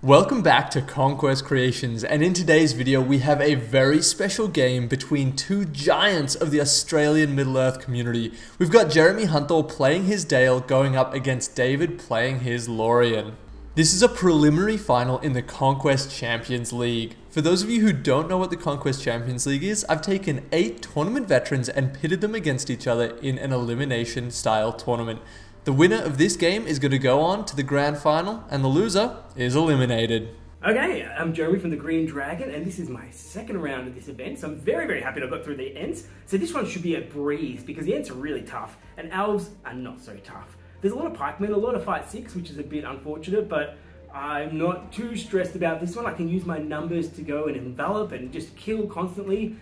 Welcome back to Conquest Creations, and in today's video we have a very special game between two giants of the Australian Middle-earth community. We've got Jeremy Hunthor playing his Dale going up against David playing his Lothlorien. This is a preliminary final in the Conquest Champions League. For those of you who don't know what the Conquest Champions League is, I've taken 8 tournament veterans and pitted them against each other in an elimination style tournament. The winner of this game is going to go on to the grand final, and the loser is eliminated. Okay, I'm Jeremy from the Green Dragon, and this is my second round of this event, so I'm very happy to have got through the Ents. So this one should be a breeze, because the Ents are really tough, and Elves are not so tough. There's a lot of pikemen, a lot of fight 6, which is a bit unfortunate, but I'm not too stressed about this one. I can use my numbers to go and envelop and just kill constantly.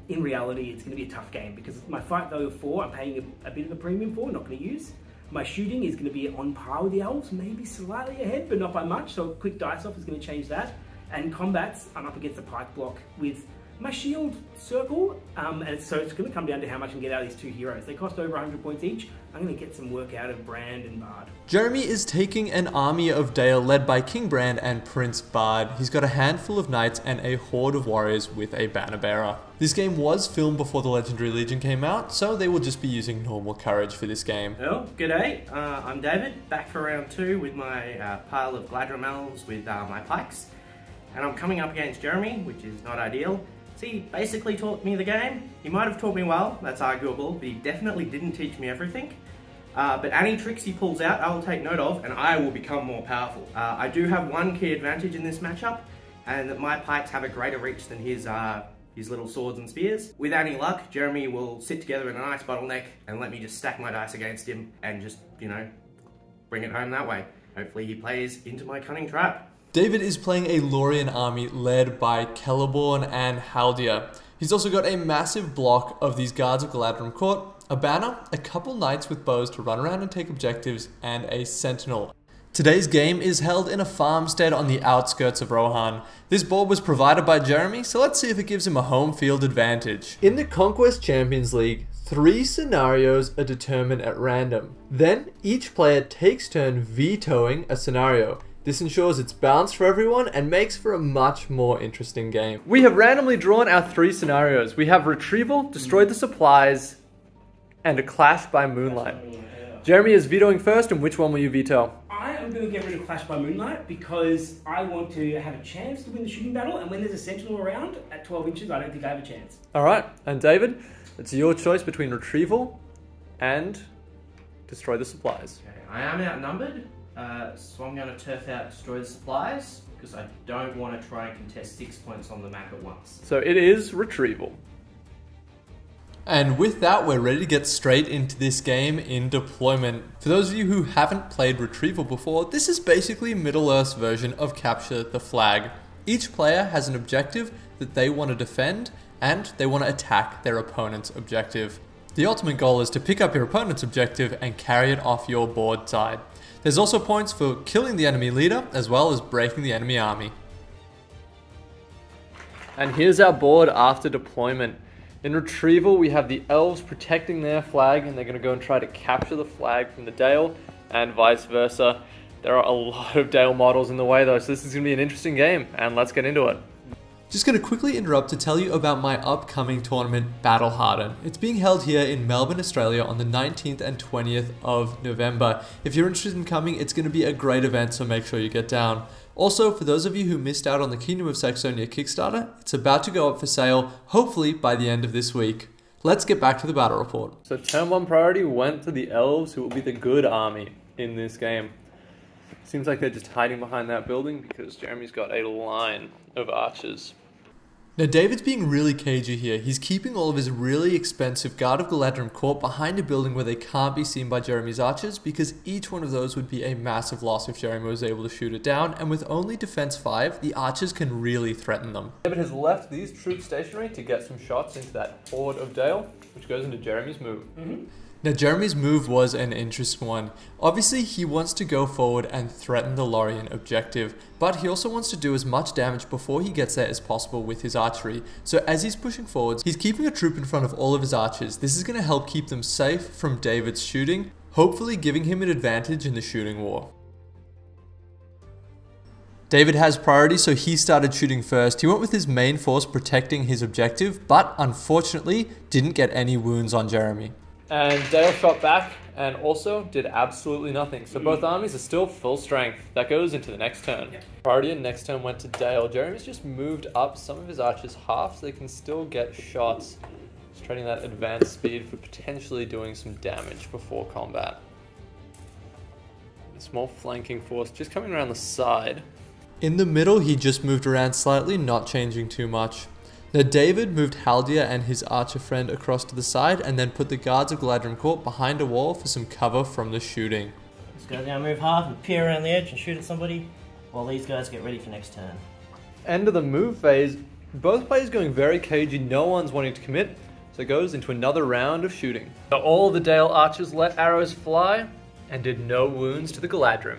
In reality, it's going to be a tough game, because my fight value of 4, I'm paying a bit of a premium for, not going to use. My shooting is going to be on par with the Elves, maybe slightly ahead, but not by much, so a quick dice off is going to change that. And combats, I'm up against the pike block with my shield circle, and so it's going to come down to how much I can get out of these two heroes. They cost over 100 points each. I'm going to get some work out of Brand and Bard. Jeremy is taking an army of Dale led by King Brand and Prince Bard. He's got a handful of knights and a horde of warriors with a banner bearer. This game was filmed before the Legendary Legion came out, so they will just be using normal courage for this game. Well, g'day, I'm David, back for round 2 with my pile of Gladram elves with my pikes. And I'm coming up against Jeremy, which is not ideal. So he basically taught me the game. He might have taught me well, that's arguable, but he definitely didn't teach me everything. But any tricks he pulls out, I will take note of, and I will become more powerful. I do have one key advantage in this matchup, and that my pikes have a greater reach than his little swords and spears. With any luck, Jeremy will sit together in a nice bottleneck and let me just stack my dice against him and just, you know, bring it home that way. Hopefully he plays into my cunning trap. David is playing a Lothlorien army led by Celeborn and Haldia. He's also got a massive block of these guards of Gladram Court, a banner, a couple knights with bows to run around and take objectives, and a sentinel. Today's game is held in a farmstead on the outskirts of Rohan. This board was provided by Jeremy, so let's see if it gives him a home field advantage. In the Conquest Champions League, 3 scenarios are determined at random. Then, each player takes turn vetoing a scenario. This ensures it's balanced for everyone and makes for a much more interesting game. We have randomly drawn our 3 scenarios. We have Retrieval, Destroy the Supplies, and a Clash by Moonlight. Jeremy is vetoing first, and which one will you veto? I am going to get rid of Clash by Moonlight because I want to have a chance to win the shooting battle, and when there's a sentinel around at 12 inches, I don't think I have a chance. Alright, and David, it's your choice between Retrieval and Destroy the Supplies. Okay, I am outnumbered. So I'm going to turf out Destroy the Supplies, because I don't want to try and contest 6 points on the map at once. So it is Retrieval. And with that, we're ready to get straight into this game in deployment. For those of you who haven't played Retrieval before, this is basically Middle-earth's version of Capture the Flag. Each player has an objective that they want to defend, and they want to attack their opponent's objective. The ultimate goal is to pick up your opponent's objective and carry it off your board side. There's also points for killing the enemy leader, as well as breaking the enemy army. And here's our board after deployment. In Retrieval, we have the Elves protecting their flag, and they're going to go and try to capture the flag from the Dale, and vice versa. There are a lot of Dale models in the way though, so this is going to be an interesting game, and let's get into it. Just going to quickly interrupt to tell you about my upcoming tournament, Battle Hardened. It's being held here in Melbourne, Australia on the 19th and 20th of November. If you're interested in coming, it's going to be a great event, so make sure you get down. Also, for those of you who missed out on the Kingdom of Saxonia Kickstarter, it's about to go up for sale, hopefully by the end of this week. Let's get back to the battle report. So turn 1 priority went to the Elves, who will be the good army in this game. Seems like they're just hiding behind that building because Jeremy's got a line of archers. Now David's being really cagey here. He's keeping all of his really expensive Guard of Gladram Court behind a building where they can't be seen by Jeremy's archers, because each one of those would be a massive loss if Jeremy was able to shoot it down, and with only defense 5, the archers can really threaten them. David has left these troops stationary to get some shots into that horde of Dale, which goes into Jeremy's move. Now Jeremy's move was an interesting one. Obviously he wants to go forward and threaten the Lothlorien objective, but he also wants to do as much damage before he gets there as possible with his archery. So as he's pushing forwards, he's keeping a troop in front of all of his archers. This is going to help keep them safe from David's shooting, hopefully giving him an advantage in the shooting war. David has priority, so he started shooting first. He went with his main force protecting his objective, but unfortunately didn't get any wounds on Jeremy. And Dale shot back and also did absolutely nothing. So both armies are still full strength. That goes into the next turn. Priority and next turn went to Dale. Jeremy's just moved up some of his archers half so they can still get shots. Just trading that advanced speed for potentially doing some damage before combat. A small flanking force just coming around the side. In the middle, he just moved around slightly, not changing too much. Now David moved Haldia and his archer friend across to the side and then put the guards of Galadrim Court behind a wall for some cover from the shooting. This guy's gonna move half and peer around the edge and shoot at somebody while these guys get ready for next turn. End of the move phase, both players going very cagey, no one's wanting to commit, so it goes into another round of shooting. So all the Dale archers let arrows fly and did no wounds to the Galadrim.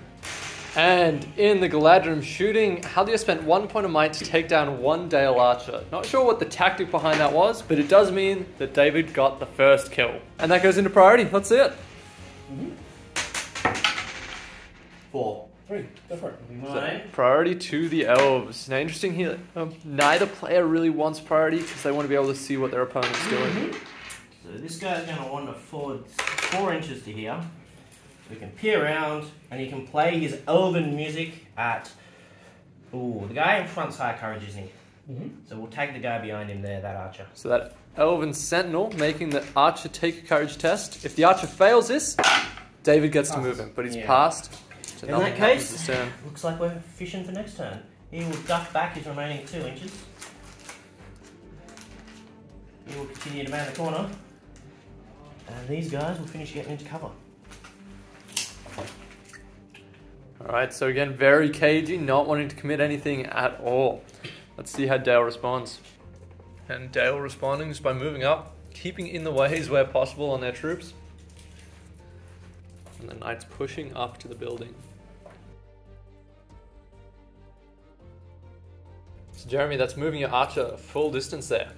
And in the Galadrim shooting, Haldia spent 1 point of might to take down one Dale archer. Not sure what the tactic behind that was, but it does mean that David got the first kill. And that goes into priority. Let's see it. 4. 3. Go for it. So, priority to the elves. Now, interesting here, neither player really wants priority because they want to be able to see what their opponent's doing. So this guy's going to wander forward 4 inches to here. We can peer around and he can play his elven music at... Ooh, the guy in front's high courage, isn't he? So we'll tag the guy behind him there, that archer. So that elven sentinel making the archer take a courage test. If the archer fails this, David gets to move him, but he's passed. So in that case, looks like we're fishing for next turn. He will duck back his remaining 2 inches. He will continue to man the corner. And these guys will finish getting into cover. Alright, so again, very cagey, not wanting to commit anything at all. Let's see how Dale responds. And Dale responding just by moving up, keeping in the ways where possible on their troops. And the knights pushing up to the building. So Jeremy, that's moving your archer full distance there.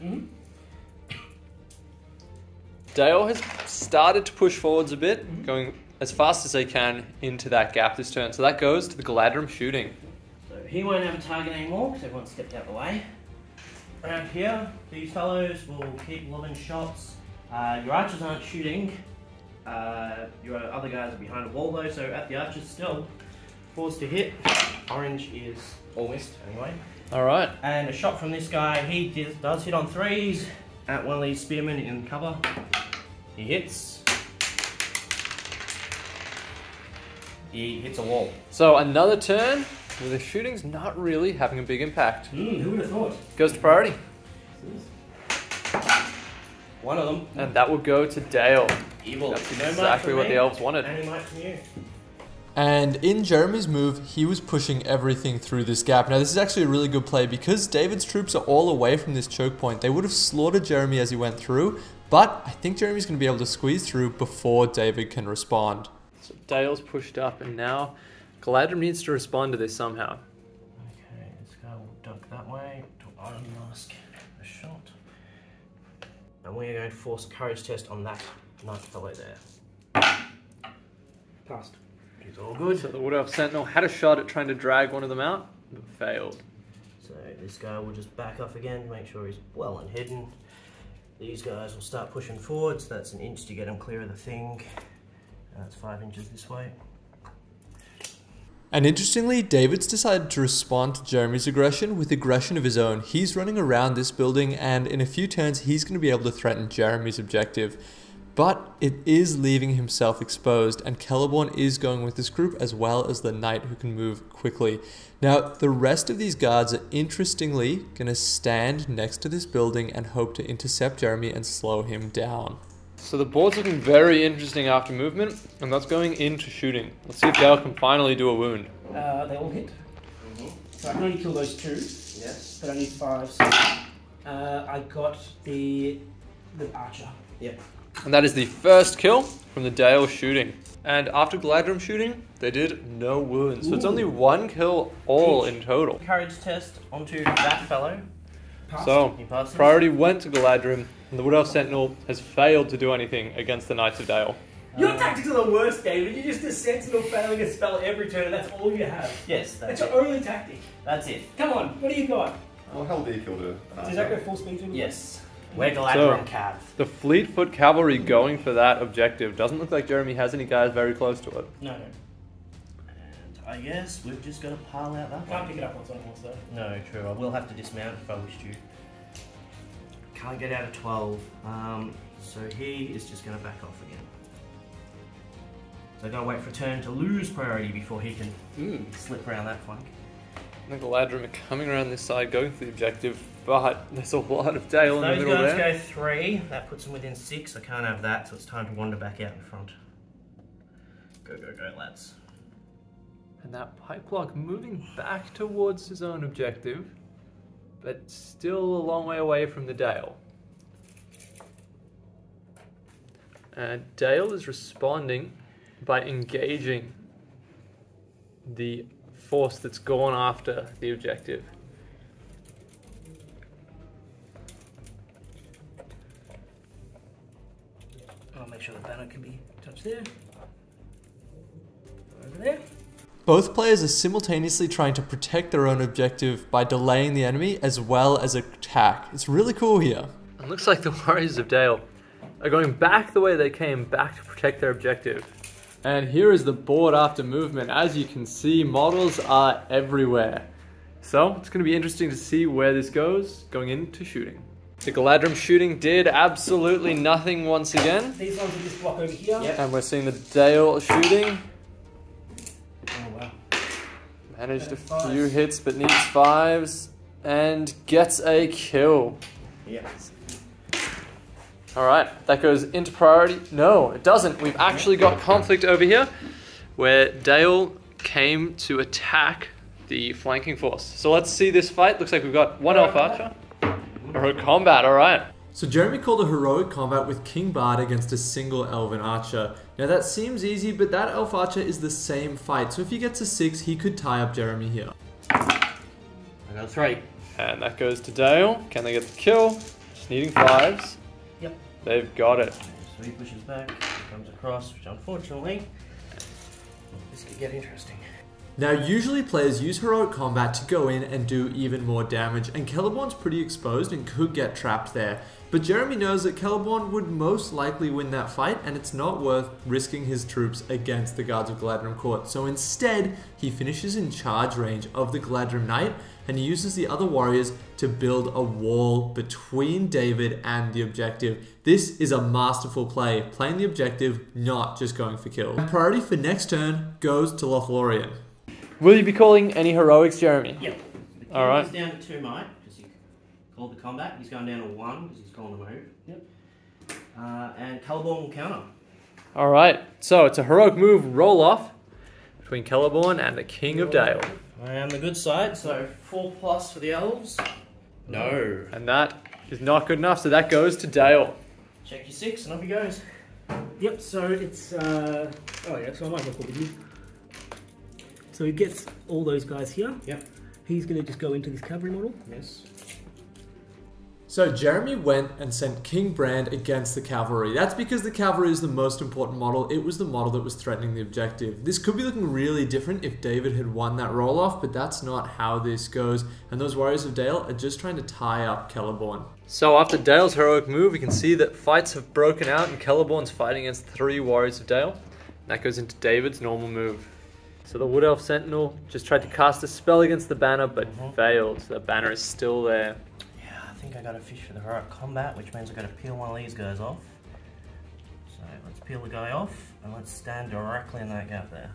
Dale has started to push forwards a bit, going as fast as they can into that gap this turn. So that goes to the Galadrim shooting. So he won't have a target anymore because everyone's stepped out of the way. Around here, these fellows will keep lobbing shots. Your archers aren't shooting. Your other guys are behind a wall though, so at the archers still. Forced to hit. Orange is all missed anyway. Alright. And a shot from this guy, he does hit on 3s at one of these spearmen in cover. He hits. He hits a wall. So another turn where the shooting's not really having a big impact. Who would have thought? Goes to priority. One of them. And that will go to Dale. Evil. That's exactly what the elves wanted. And he might from you. And in Jeremy's move, he was pushing everything through this gap. Now this is actually a really good play because David's troops are all away from this choke point. They would have slaughtered Jeremy as he went through, but I think Jeremy's going to be able to squeeze through before David can respond. So Dale's pushed up and now Galadrim needs to respond to this somehow. Okay, this guy will duck that way to iron mask a shot. And we are going to force a courage test on that knight fellow there. Passed. He's all good. So the Wood Elf Sentinel had a shot at trying to drag one of them out, but failed. So this guy will just back off again, make sure he's well and hidden. These guys will start pushing forward, so that's 1 inch to get them clear of the thing. And that's 5 inches this way. And interestingly, David's decided to respond to Jeremy's aggression with aggression of his own. He's running around this building and in a few turns he's going to be able to threaten Jeremy's objective. But it is leaving himself exposed and Celeborn is going with this group as well as the knight who can move quickly. Now the rest of these guards are interestingly going to stand next to this building and hope to intercept Jeremy and slow him down. So the board's looking very interesting after movement, and that's going into shooting. Let's see if Dale can finally do a wound. They all hit. So I can only kill those 2. Yes. But I need 5. So I got the archer. Yep. And that is the first kill from the Dale shooting. And after Galadrim shooting, they did no wounds. So it's only 1 kill all in total. Courage test onto that fellow. Passed. So He passes. priority went to Galadrim, and the Wood Elf Sentinel has failed to do anything against the Knights of Dale. Your tactics are the worst, David. You're just a sentinel failing a spell every turn, and that's all you have. Yes, That's that's your it. only tactic. That's it. Come on, what do you got? Well, Haldir killed a... Does that go full speed to him? Yes. We're Galadrim Cav. The Fleetfoot Cavalry going for that objective. Doesn't look like Jeremy has any guys very close to it. No. And I guess we've just got to pile out that Can't one. pick it up on someone else, though. No, true. I will have to dismount if I wish to. Can't get out of 12. So he is just going to back off again. So I've got to wait for a turn to lose priority before he can slip around that flank. The Galadrim are coming around this side, going for the objective, but there's a lot of Dale in the Those middle guys there. go 3. That puts them within 6. I can't have that, so it's time to wander back out in front. Go, go, go, lads. And that pike block moving back towards his own objective, but still a long way away from the Dale. And Dale is responding by engaging the force that's gone after the objective. I'll make sure the banner can be touched there. Over there. Both players are simultaneously trying to protect their own objective by delaying the enemy as well as attack. It's really cool here. It looks like the Warriors of Dale are going back the way they came, back to protect their objective. And here is the board after movement. As you can see, models are everywhere. So it's going to be interesting to see where this goes going into shooting. The Galadrim shooting did absolutely nothing once again. These ones are just block over here. Yep. And we're seeing the Dale shooting. Oh, wow. Managed a Fives. few hits but needs 5s and gets a kill. Yeah. Alright, that goes into priority. No, it doesn't. We've actually got conflict over here where Dale came to attack the flanking force. So let's see this fight. Looks like we've got one elf archer. Heroic combat, alright. So Jeremy called a heroic combat with King Bard against a single elven archer. Now that seems easy, but that elf archer is the same fight. So if he gets a 6, he could tie up Jeremy here. I got a 3. And that goes to Dale. Can they get the kill? Just needing 5s. Yep. They've got it. So he pushes back, comes across, which unfortunately, this could get interesting. Now usually players use heroic combat to go in and do even more damage, and Celeborn's pretty exposed and could get trapped there. But Jeremy knows that Celeborn would most likely win that fight, and it's not worth risking his troops against the guards of Galadrim Court. So instead, he finishes in charge range of the Galadrim Knight, and he uses the other warriors to build a wall between David and the objective. This is a masterful play, playing the objective, not just going for kill. And priority for next turn goes to Lothlorien. Will you be calling any heroics, Jeremy? Yep. The All right. He's down to 2 might, because he called the combat. He's going down to 1, because he's calling the move. Yep. And Celeborn will counter. Alright, so it's a heroic move roll-off between Celeborn and the King of Dale. I am the good side, so 4+ for the elves. No. And that is not good enough, so that goes to Dale. Check your 6, and off he goes. Yep, so it's, oh yeah, so I might as well call the So he gets all those guys here. Yep. He's going to just go into this cavalry model. Yes. So Jeremy went and sent King Brand against the cavalry. That's because the cavalry is the most important model. It was the model that was threatening the objective. This could be looking really different if David had won that roll-off, but that's not how this goes. And those Warriors of Dale are just trying to tie up Celeborn. So after Dale's heroic move, we can see that fights have broken out and Celeborn's fighting against 3 Warriors of Dale. And that goes into David's normal move. So the Wood Elf Sentinel just tried to cast a spell against the banner, but failed. So the banner is still there. Yeah, I think I got a fish for the heroic combat, which means I got to peel one of these guys off. So let's peel the guy off, and let's stand directly in that gap there.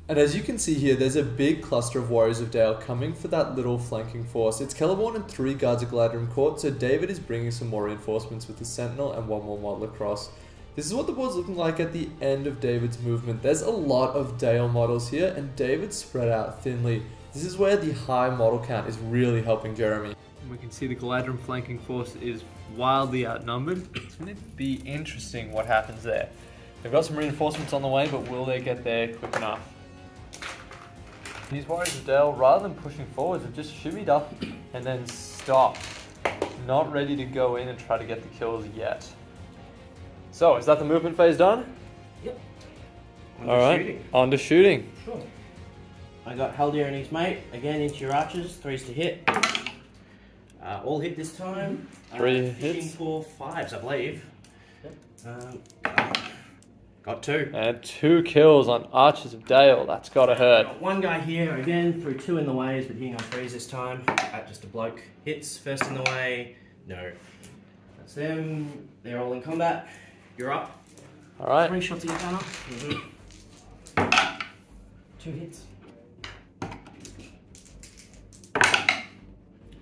And as you can see here, there's a big cluster of Warriors of Dale coming for that little flanking force. It's Celeborn and 3 guards of Galadrim Court, so David is bringing some more reinforcements with the Sentinel and 1 more model across. This is what the board's looking like at the end of David's movement. There's a lot of Dale models here, and David's spread out thinly. This is where the high model count is really helping Jeremy. We can see the Galadrim flanking force is wildly outnumbered. It's going to be interesting what happens there. They've got some reinforcements on the way, but will they get there quick enough? These Warriors of Dale, rather than pushing forwards, have just shimmied up and then stopped. Not ready to go in and try to get the kills yet. So, is that the movement phase done? Yep. All right, Shooting. on to shooting. Sure. I got Haldir and his mate, again into your archers, 3s to hit. All hit this time. 3 fishing hits. for 5s, I believe. Got 2. And 2 kills on Archers of Dale. That's gotta hurt. Got one guy here, again, threw 2 in the ways, but hitting on 3s this time. Just a bloke. Hits, first in the way, no. That's them. They're all in combat. You're up. All right. 3 shots at your banner. 2 hits.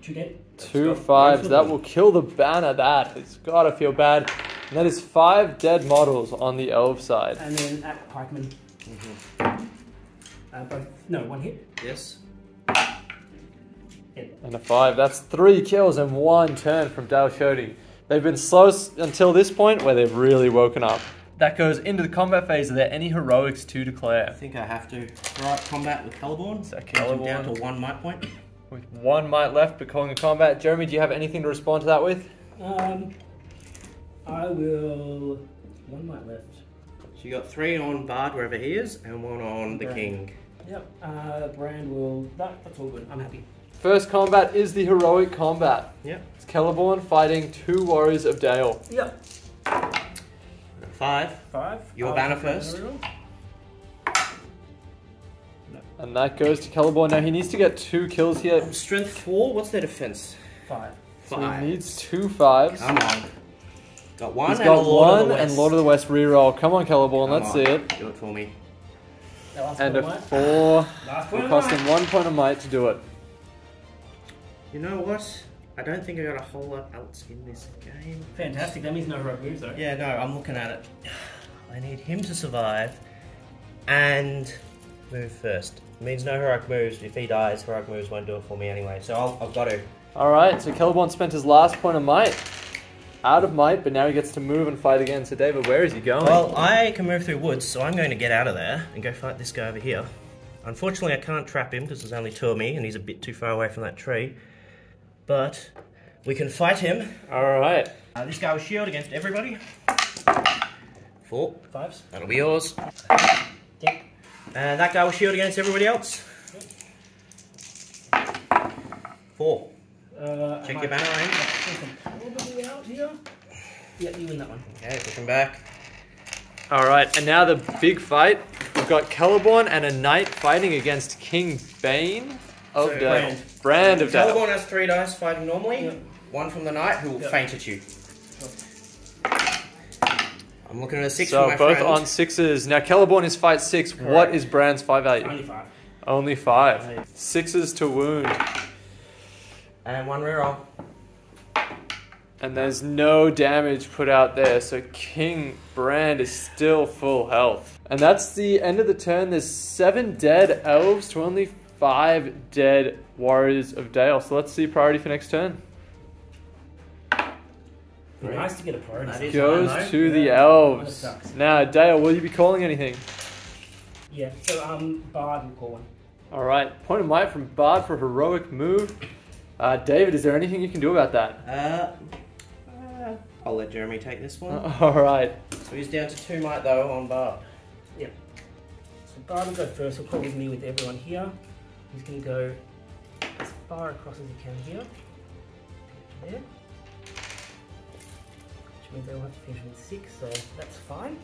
2 dead. 2 5s. That will kill the banner. That has gotta feel bad. And that is 5 dead models on the elf side. And then at Pikeman. Both. No, 1 hit. Yes. Dead. And a 5. That's 3 kills and 1 turn from Dale Shody. They've been slow until this point where they've really woken up. That goes into the combat phase. Are there any heroics to I declare? think I have to. Right, combat with Celeborn. So Celeborn down Celeborn. to 1 might point. With 1 might left, but calling a combat. Jeremy, do you have anything to respond to that with? I will. 1 might left. So you got 3 on Bard wherever he is, and 1 on the Brand. King. Yep. Brand will. That's all good. I'm happy. First combat is the heroic combat. Yep. It's Celeborn fighting 2 warriors of Dale. Yep. 5. 5. Your banner first. And that goes to Celeborn. Now he needs to get 2 kills here. Strength 4. What's their defense? 5. So he 5. needs 2 5s. Come on. Got 1 He's and got a Lord of 1 the and West. Lord of the West reroll. Come on, Celeborn, Come let's on. see it. Do it for me. And a 4 Last will point. cost him 1 point of might to do it. You know what? I don't think I got a whole lot else in this game. Fantastic. That means no heroic moves though. Yeah, no, I'm looking at it. I need him to survive and move first. It means no heroic moves. If he dies, heroic moves won't do it for me anyway. So I've got to. Alright, so Celeborn spent his last point of might. Out of might, but now he gets to move and fight again. So David, where is he going? Well, I can move through woods, so I'm going to get out of there and go fight this guy over here. Unfortunately, I can't trap him because there's only 2 of me and he's a bit too far away from that tree. But we can fight him. Alright. This guy will shield against everybody. 4. 5s. That'll be yours. Yep. And that guy will shield against everybody else. 4. Check your banner range. Probably out here. Yeah, you win that one. Okay, push him back. Alright, and now the big fight. We've got Celeborn and a knight fighting against King Bane of So, Dale. Brand of Dale. Celeborn has 3 dice fighting normally. Yep. 1 from the knight who will faint at you. I'm looking at a 6 So for my both friend. on 6s. Now Celeborn is fight 6. Correct. What is Brand's fight value? Only 5. Only 5. 6s to wound. And 1 reroll. And there's no damage put out there, so King Brand is still full health. And that's the end of the turn. There's 7 dead elves to only 5 dead warriors of Dale. So let's see priority for next turn. Be nice to get a priority. That is Goes fine, though. to the Yeah, elves. that sucks. Now, Dale, will you be calling anything? Yeah, so Bard will call one. Alright, point of might from Bard for heroic move. David, is there anything you can do about that? I'll let Jeremy take this one. Alright. So he's down to 2 might though on bar. Yep. So Bard will go first. He'll call with me with everyone here. He's going to go as far across as he can here. There. Which means they'll have to finish with 6, so that's fine.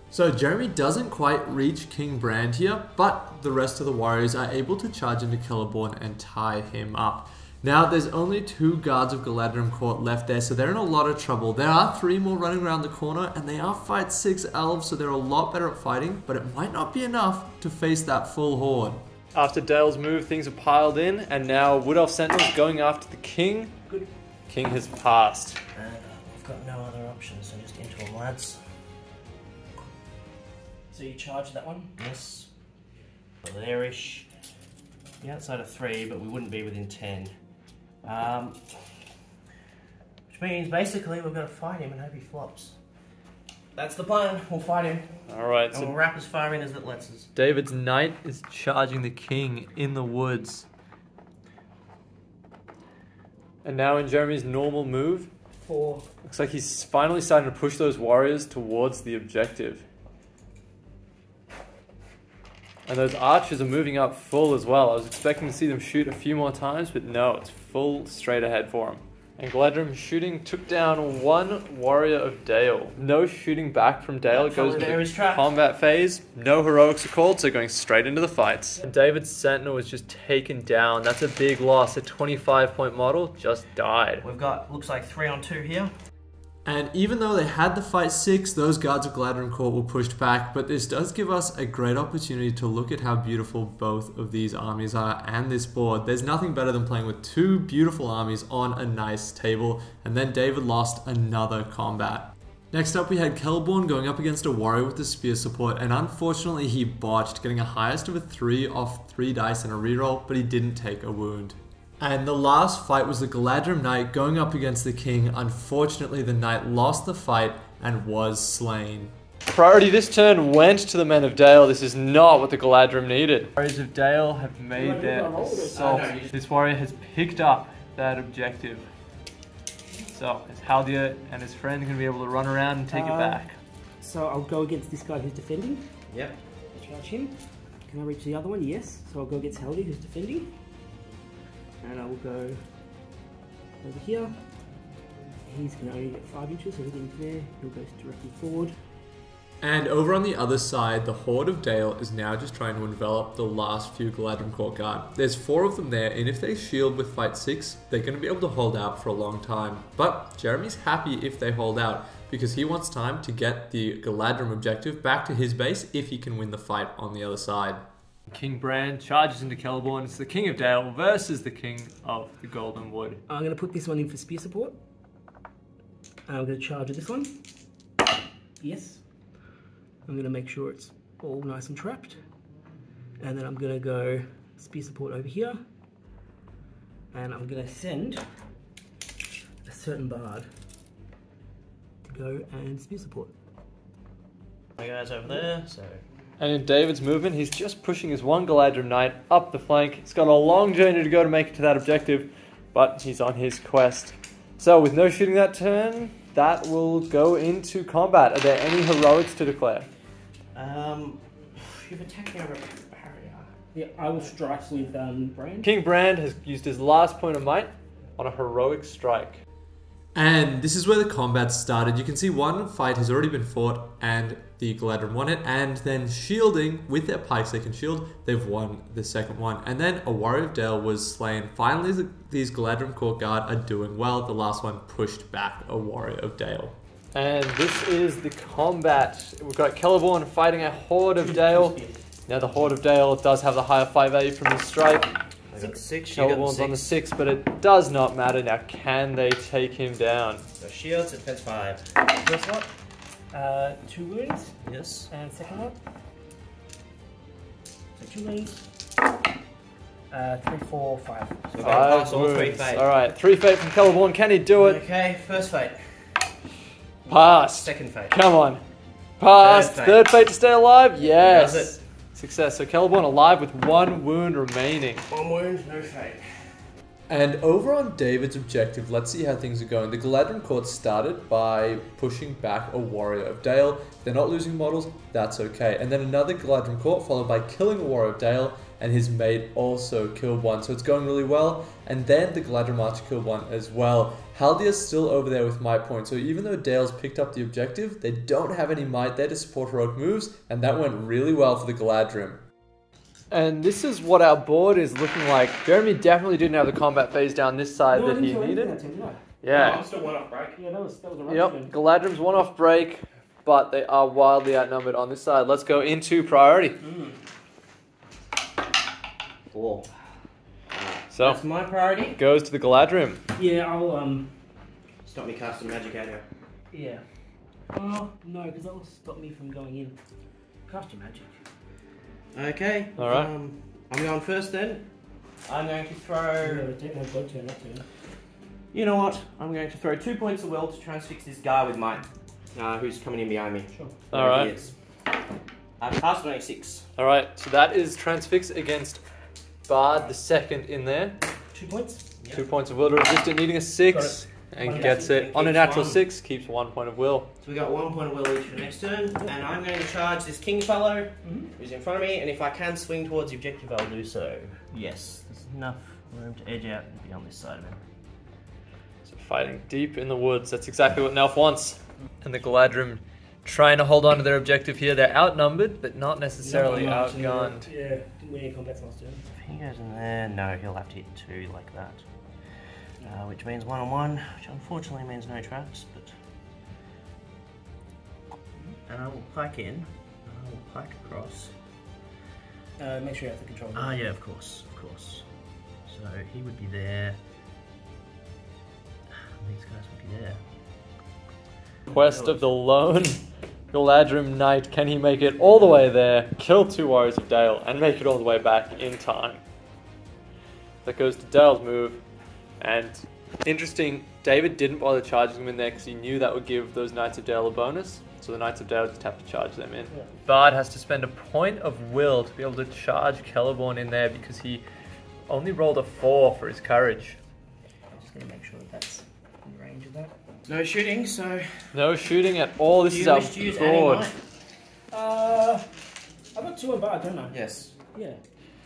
So Jeremy doesn't quite reach King Brand here, but the rest of the warriors are able to charge into Celeborn and tie him up. Now there's only 2 guards of Galadrim Court left there, so they're in a lot of trouble. There are 3 more running around the corner, and they are fight 6 elves, so they're a lot better at fighting, but it might not be enough to face that full horde. After Dale's move, things are piled in, and now Wood Elf Sentinels going after the King. Good. King has passed. And I've got no other options, so just into them, lads. So you charge that one? Yes. Well, there-ish. The outside of 3, but we wouldn't be within 10. Which means basically we've got to fight him and hope he flops. That's the plan. We'll fight him. Alright, And we'll so wrap as far in as it lets us. David's knight is charging the King in the woods. And now in Jeremy's normal move, 4. looks like he's finally starting to push those warriors towards the objective. And those archers are moving up full as well. I was expecting to see them shoot a few more times, but no, it's full straight ahead for them. And Galadrim shooting took down one warrior of Dale. No shooting back from Dale. It goes into the combat phase. No heroics are called, so going straight into the fights. And David's Sentinel was just taken down. That's a big loss. A 25-point model just died. We've got, looks like 3 on 2 here. And even though they had the fight 6, those guards of Galadrim Court were pushed back, but this does give us a great opportunity to look at how beautiful both of these armies are and this board. There's nothing better than playing with 2 beautiful armies on a nice table, and then David lost another combat. Next up we had Celeborn going up against a warrior with the spear support, and unfortunately he botched, getting a highest of a 3 off 3 dice and a reroll, but he didn't take a wound. And the last fight was the Galadrim Knight going up against the King. Unfortunately, the Knight lost the fight and was slain. Priority this turn went to the Men of Dale. This is not what the Galadrim needed. Warriors of Dale have made their assault. This warrior has picked up that objective. So, is Haldir and his friend going to be able to run around and take it back? So I'll go against this guy who's defending. Yep. Charge him. Can I reach the other one? Yes. So I'll go against Haldir who's defending. And I will go over here. He's going to only get 5 inches, so everything's there. He'll go directly forward. And over on the other side, the Horde of Dale is now just trying to envelop the last few Galadrim Court guard. There's 4 of them there, and if they shield with fight 6, they're going to be able to hold out for a long time. But Jeremy's happy if they hold out, because he wants time to get the Galadrim objective back to his base if he can win the fight on the other side. King Bran charges into Celeborn. It's the King of Dale versus the King of the Golden Wood. I'm going to put this one in for spear support. I'm going to charge at this one. Yes. I'm going to make sure it's all nice and trapped. And then I'm going to go spear support over here. And I'm going to send a certain bard to go and spear support. My guy's over there, so... And in David's movement, he's just pushing his one Galadrim Knight up the flank. He's got a long journey to go to make it to that objective, but he's on his quest. So with no shooting that turn, that will go into combat. Are there any heroics to declare? You've attacked me over a barrier. Yeah, I will strike with Brand. King Brand has used his last point of might on a heroic strike. And this is where the combat started. You can see one fight has already been fought and the Galadrim won it, and then shielding with their pikes they can shield, they've won the second one. And then a Warrior of Dale was slain. Finally, these Galadrim Court Guard are doing well. The last one pushed back a Warrior of Dale. And this is the combat. We've got Celeborn fighting a Horde of Dale. Now the Horde of Dale does have the higher 5 value from the strike. I got 6, Celeborn's on the 6, but it does not matter. Now can they take him down? So shields at defense 5. First one, 2 wounds. Yes. And second one, so 2 wounds. 3, 4, 5. So 5 all 3 fate. Alright, 3 fate from Celeborn. Can he do it? Okay, first fate. Pass. Second fate. Come on. Pass. Third fate to stay alive? Yes. Does it? Success. So Celeborn alive with 1 wound remaining. 1 wound, no fate. And over on David's objective, let's see how things are going. The Galadrim Court started by pushing back a Warrior of Dale. They're not losing models, that's okay. And then another Galadrim Court followed by killing a Warrior of Dale, and his mate also killed one. So it's going really well. And then the Galadrim Archer killed one as well. Haldir's still over there with might points. So even though Dale's picked up the objective, they don't have any might there to support heroic moves. And that went really well for the Galadrim. And this is what our board is looking like. Jeremy definitely didn't have the combat phase down this side that he needed. Yeah. I'm still 1 off break. Yeah, that was a run. Yep, Galadrim's 1 off break, but they are wildly outnumbered on this side. Let's go into priority. 4. So, That's my priority. goes to the Galadrim. Yeah, I'll Stop me casting magic at you. yeah. Oh no, because that will stop me from going in. Cast your magic. Okay. Alright. I'm going first then. I'm going to throw... Take my blood turn, that turn. You know what? I'm going to throw 2 points of will to transfix this guy with mine. Who's coming in behind me. Sure. Alright. Yes. I've cast on a 6. Alright, so that is transfix against Bard the second in there. 2 points. Yep. 2 points of will to resist it, needing a 6. And gets it on a natural 6, keeps 1 point of will. So we got 1 point of will each for next turn, and I'm going to charge this king fellow who's in front of me, and if I can swing towards the objective, I'll do so. Yes, there's enough room to edge out and be on this side of him. So fighting deep in the woods, that's exactly what Nelf wants. And the Galadrim trying to hold on to their objective here. They're outnumbered, but not necessarily outgunned. Yeah, didn't win any combats last turn. If he goes in there, no, he'll have to hit 2 like that. Which means 1-on-1, which unfortunately means no traps, but... And I will pike in, and I will pike across. Make sure you have the control. Ah, yeah, of course, of course. So he would be there. These guys would be there. Quest of the lone Galadrim Knight. Can he make it all the way there, kill 2 Warriors of Dale, and make it all the way back in time? That goes to Dale's move. And interesting, David didn't bother charging them in there because he knew that would give those Knights of Dale a bonus. So the Knights of Dale just have to charge them in. Yeah. Bard has to spend a point of will to be able to charge Celeborn in there because he only rolled a 4 for his courage. I'm just going to make sure that that's in range of that. No shooting, so... No shooting at all. This is our board. I've got 2 on Bard, don't I? Yes. Yeah.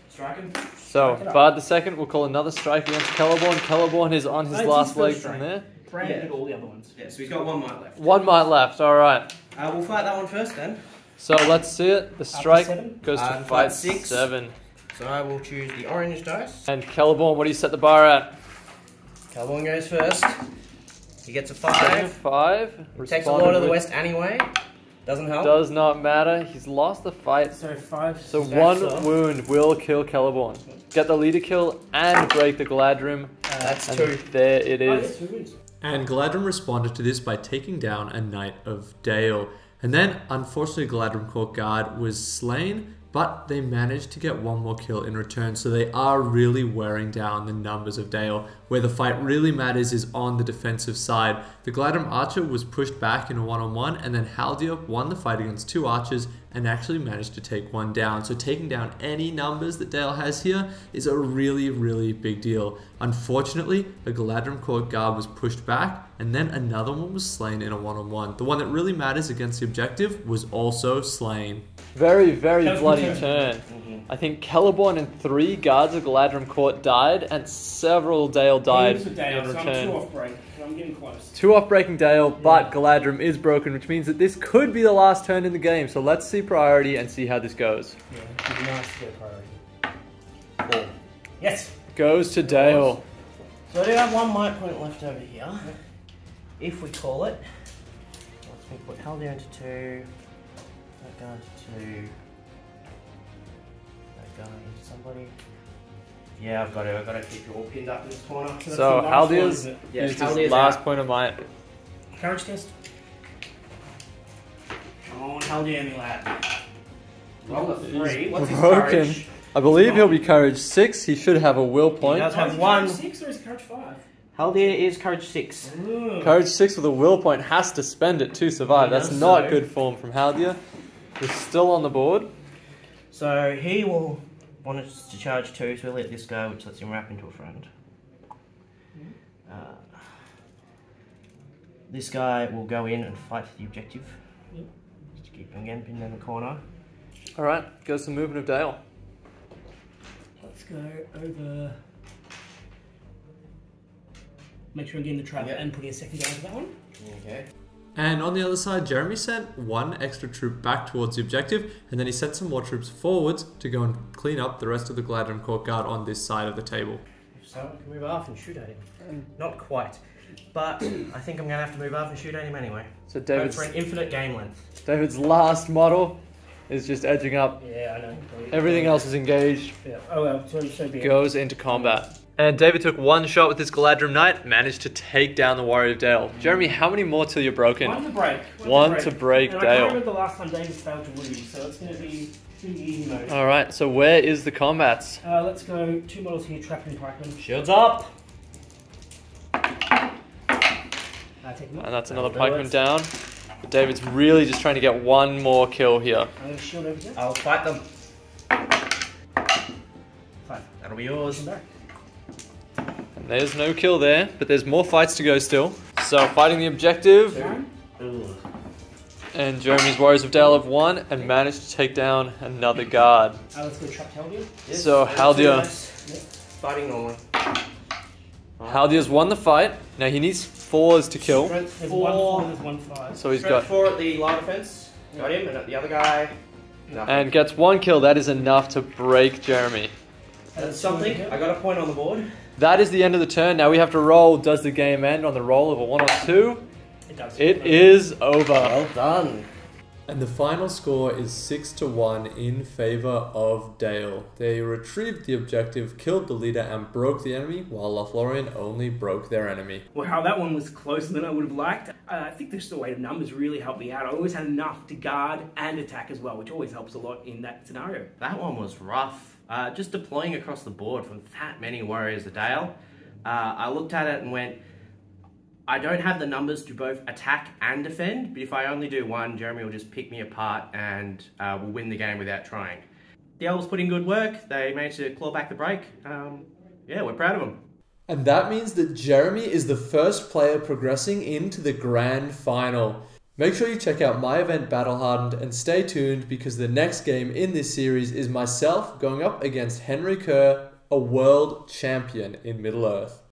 Striking. So, Bard the second will call another strike against Celeborn. Celeborn is on his last leg from there. Brandon did all the other ones. Yeah, so he's got 1 might left. 1 might left, alright. We'll fight that one first then. So let's see it. The strike goes to fight fight 6. 7. So I will choose the orange dice. And Celeborn, what do you set the bar at? Celeborn goes first. He gets a 5. 5. Takes a lot of the west anyway. Doesn't help. Does not matter. He's lost the fight. So 5. So 1 wound will kill Celeborn. Get the leader kill and break the Galadrim. That's 2. There it is. 2 wins. And Galadrim responded to this by taking down a Knight of Dale. And then, unfortunately, Galadrim Court Guard was slain, but they managed to get 1 more kill in return. So they are really wearing down the numbers of Dale. Where the fight really matters is on the defensive side. The Galadrim Archer was pushed back in a 1-on-1, and then Haldir won the fight against 2 archers and actually managed to take 1 down. So taking down any numbers that Dale has here is a really, really big deal. Unfortunately, the Galadrim Court Guard was pushed back, and then another one was slain in a 1-on-1. The one that really matters against the objective was also slain. Very, very bloody turn. I think Celeborn and 3 guards of Galadrim Court died, and several Dale died in return. So I'm 2 off break. So I'm getting close. 2 off breaking Dale, but Galadrim is broken, which means that this could be the last turn in the game. So let's see priority and see how this goes. Yeah, it'd be nice to get priority. 4. Yes. Goes to Dale. So I do have 1 might point left over here. If we call it. Let's put Haldir into 2. That guy into 2. That guy into somebody. Yeah, I've got to keep you all pinned up in this corner. So Haldir's Yes, used his last point of might. Courage test. Come on, Haldir, me lad. Roll a 3. What's his Broken. courage? I believe he'll be courage 6. He should have a will point. He does have 1. 6 or is courage 5? Haldir is courage 6. Ooh. Courage 6 with a will point has to spend it to survive. He That's does not so. good form from Haldir. He's still on the board. So he will want us to charge 2, so he'll let this go, which lets him wrap into a friend. This guy will go in and fight for the objective. Just to keep him again pinned in the corner. Alright, goes to movement of Dale. Let's go over. Make sure I'm getting the trap and putting a second guy into that one. Okay. And on the other side, Jeremy sent 1 extra troop back towards the objective, and then he sent some more troops forwards to go and clean up the rest of the Galadrim Court Guard on this side of the table. So I can move off and shoot at him. Not quite. But I think I'm going to have to move off and shoot at him anyway. So Go for an infinite game length. David's last model is just edging up. Yeah, I know. Everything else is engaged. Yeah. Oh well, so be it. Goes into combat. And David took 1 shot with his Galadrim Knight, managed to take down the Warrior of Dale. Jeremy, how many more till you're broken? 1 to break. 1 to break and Dale. I can't remember the last time David failed to lose, so it's going to be easy mode. Alright, so where is the combats? Let's go 2 models here, Trap and Pikeman. Shields up! Take them up. And that's another pikeman down. David's really just trying to get 1 more kill here. I'm going to shield over here. I'll fight them. 5. That'll be yours. Back. And There's no kill there, but there's more fights to go still. So fighting the objective, and Jeremy's Warriors of Dale have won and managed to take down another guard. Let's go trap Haldia. Yes, So Haldia, fighting normally. Haldia's won the fight. Now he needs 4s to kill. Strength There's 4. there's 1 5. So he's Strength got 4 at the light defense. Got him, and at the other guy, nothing. and gets 1 kill. That is enough to break Jeremy. That's something. I got a point on the board. That is the end of the turn. Now we have to roll. Does the game end on the roll of a 1 or 2? It does. It is over. Well done. And the final score is 6-1 in favor of Dale. They retrieved the objective, killed the leader, and broke the enemy, while Lothlorien only broke their enemy. Well, that one was closer than I would have liked. I think the just weight of numbers really helped me out. I always had enough to guard and attack as well, which always helps a lot in that scenario. That one was rough. Just deploying across the board from that many Warriors of Dale. I looked at it and went, I don't have the numbers to both attack and defend, but if I only do one, Jeremy will just pick me apart and we'll win the game without trying. The Elves put in good work. They managed to claw back the break. Yeah, we're proud of them. And that means that Jeremy is the first player progressing into the grand final. Make sure you check out my event Battle Hardened and stay tuned because the next game in this series is myself going up against Henry Kerr, a world champion in Middle-earth.